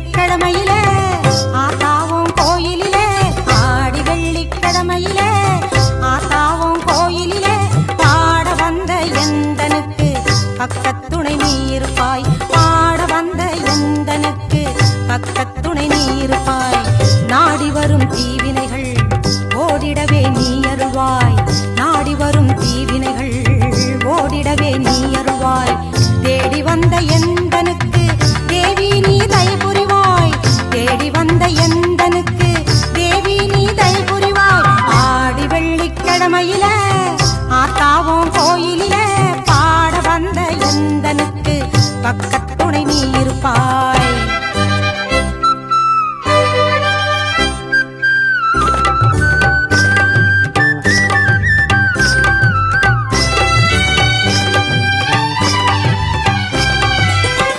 வெள்ளிக்கிழமையிலே ஆத்தாவும் கோயிலிலே ஆடி வெள்ளிக்கிழமையிலே ஆத்தாவும் கோயிலிலே பாட வந்த எந்தனுக்கு பக்கத்துணை நீ இருப்பாய் பாட வந்த எந்தனுக்கு பக்கத்துணை நீ இருப்பாய் நாடி வரும் தீவினைகள் ஓடிடவே நீ அருள்வாய் நாடி வரும் தீவினைகள் ஓடிடவே நீ அருள்வாய் தேடி வந்த எந்தனுக்கு தேவி நீ தயை புரிவாய் தேடி வந்த எந்தனுக்கு தேவி நீ தயை புரிவாய் ஆடி வெள்ளிக்கிழமையில ஆத்தாவும் கோயிலில பாட வந்த எந்தனுக்கு பக்கத்துணை நீ இருப்பாய்